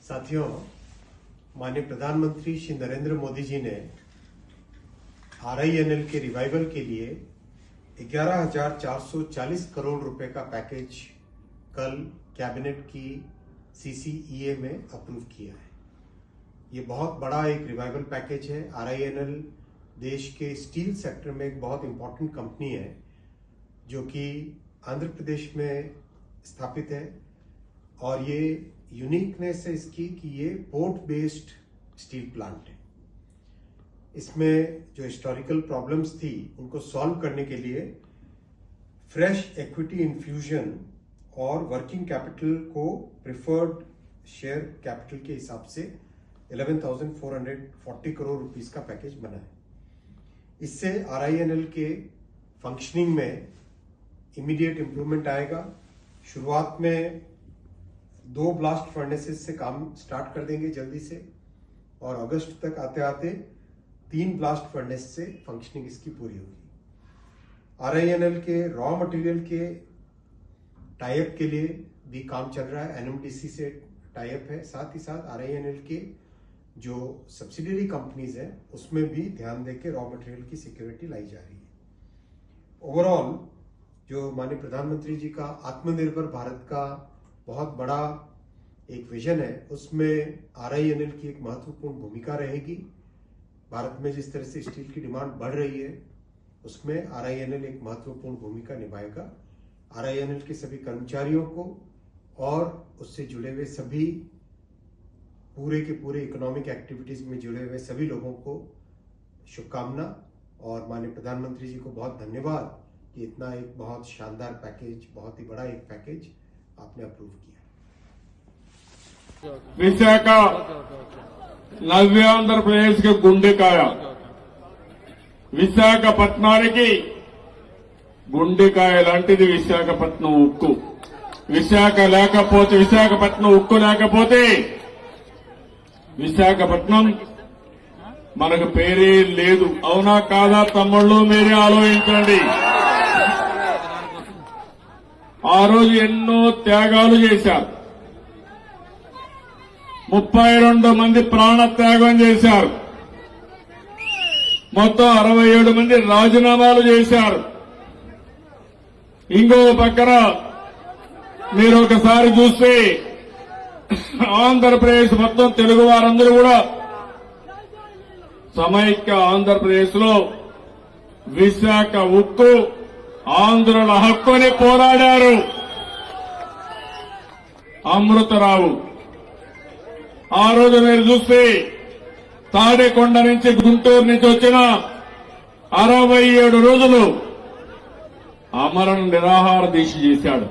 साथियों, माननीय प्रधानमंत्री श्री नरेंद्र मोदी जी ने RINL के रिवाइवल के लिए 11,440 करोड़ रुपए का पैकेज कल कैबिनेट की CCEA में अप्रूव किया है। ये बहुत बड़ा एक रिवाइवल पैकेज है। RINL देश के स्टील सेक्टर में एक बहुत इंपॉर्टेंट कंपनी है जो कि आंध्र प्रदेश में स्थापित है और ये यूनिकनेस है इसकी कि ये पोर्ट बेस्ड स्टील प्लांट है। इसमें जो हिस्टोरिकल प्रॉब्लम्स थी उनको सॉल्व करने के लिए फ्रेश इक्विटी इन्फ्यूजन और वर्किंग कैपिटल को प्रिफर्ड शेयर कैपिटल के हिसाब से 11,440 करोड़ रुपीस का पैकेज बना है। इससे RINL के फंक्शनिंग में इमीडिएट इंप्रूवमेंट आएगा। शुरुआत में 2 ब्लास्ट फर्नेसेस से काम स्टार्ट कर देंगे जल्दी से और अगस्त तक आते आते 3 ब्लास्ट फर्नेस से फंक्शनिंग इसकी पूरी होगी। RINL के रॉ मटेरियल के टाइप के लिए भी काम चल रहा है। NMDC से टाइप है। साथ ही साथ RINL के जो सब्सिडियरी कंपनीज है उसमें भी ध्यान देकर रॉ मटेरियल की सिक्योरिटी लाई जा रही है। ओवरऑल जो माननीय प्रधानमंत्री जी का आत्मनिर्भर भारत का बहुत बड़ा एक विजन है, उसमें RINL की एक महत्वपूर्ण भूमिका रहेगी। भारत में जिस तरह से स्टील की डिमांड बढ़ रही है उसमें RINL एक महत्वपूर्ण भूमिका निभाएगा। RINL के सभी कर्मचारियों को और उससे जुड़े हुए सभी पूरे के पूरे इकोनॉमिक एक्टिविटीज में जुड़े हुए सभी लोगों को शुभकामना और माननीय प्रधानमंत्री जी को बहुत धन्यवाद कि इतना एक बहुत शानदार पैकेज, बहुत ही बड़ा एक पैकेज आपने अप्रूव किया। విశాఖ నవ్యాంధ్రప్రదేశ్ కి గుండెకాయ, విశాఖపట్నానికి గుండెకాయ లాంటిది విశాఖపట్నం ఉక్కు. విశాఖపట్నం ఉక్కు లేకపోతే విశాఖపట్నం మనకు పేరే లేదు. అవునా కాదా తమ్ముళ్ళు? మీరే ఆలోచించండి. ఆ రోజు ఎన్నో త్యాగాలు చేశారు. 32 మంది ప్రాణ త్యాగం చేశారు. మొత్తం 67 మంది రాజీనామాలు చేశారు. ఇంకో పక్కన మీరు ఒకసారి చూస్తే ఆంధ్రప్రదేశ్ మొత్తం తెలుగు వారందరూ కూడా సమైక్య ఆంధ్రప్రదేశ్ లో విశాఖ ఉక్కు ఆంధ్రుల హక్కుని పోరాడారు. అమృతరావు ఆ రోజు మీరు చూస్తే తాడేకొండ నుంచి గుంటూరు నుంచి వచ్చిన 67 రోజులు అమరణ నిరాహార దీక్ష చేశాడు.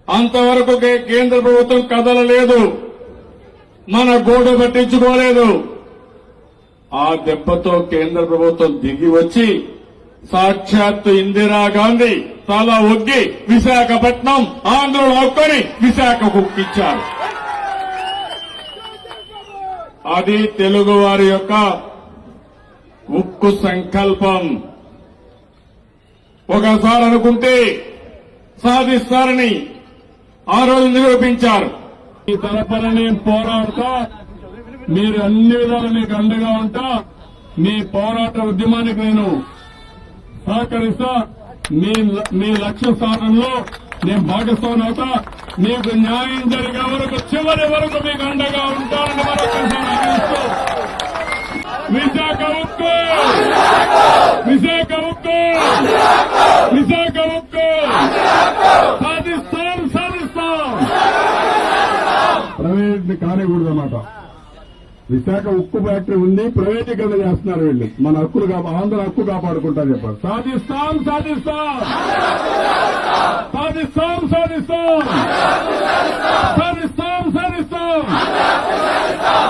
అంతవరకు కేంద్ర ప్రభుత్వం కదలలేదు, మన గోడు పట్టించుకోలేదు. ఆ దెబ్బతో కేంద్ర ప్రభుత్వం దిగి వచ్చి సాక్షాత్తు ఇందిరాగాంధీ తల ఒగ్గి విశాఖపట్నం ఆంధ్రుల హక్కుని విశాఖకు ఇచ్చారు. అది తెలుగు వారి యొక్క ఉక్కు సంకల్పం. ఒకసారి అనుకుంటే సాధిస్తారని ఆ రోజు నిరూపించారు. ఈ తరపున నేను పోరాడుతా, మీరు అన్ని విధాలు మీకు అండగా ఉంటా. మీ పోరాట ఉద్యమానికి నేను సహకరిస్తా. మీ లక్ష్య స్థానంలో నేను భాగస్వామి అవుతా. మీకు న్యాయం జరిగే వరకు చివరి వరకు మీకు అండగా ఉంటానని మరొకసారి అందిస్తూ విశాఖ ఉక్కు, విశాఖ ఉక్కు, విశాఖ ఉక్కు సాధిస్తాం, సాధిస్తాం. ప్రైవేట్ కానికూడదన్నమాట. విశాఖ ఉక్కు ఫ్యాక్టరీ ఉంది, ప్రైవేటీకరణ చేస్తున్నారు వీళ్ళు. మన హక్కులు ఆంధ్ర హక్కు కాపాడుకుంటారు చెప్పారు. సాధిస్తాం, సాధిస్తాం, సాధిస్తాం, సాధిస్తాం, సాధిస్తాం, సాధిస్తాం.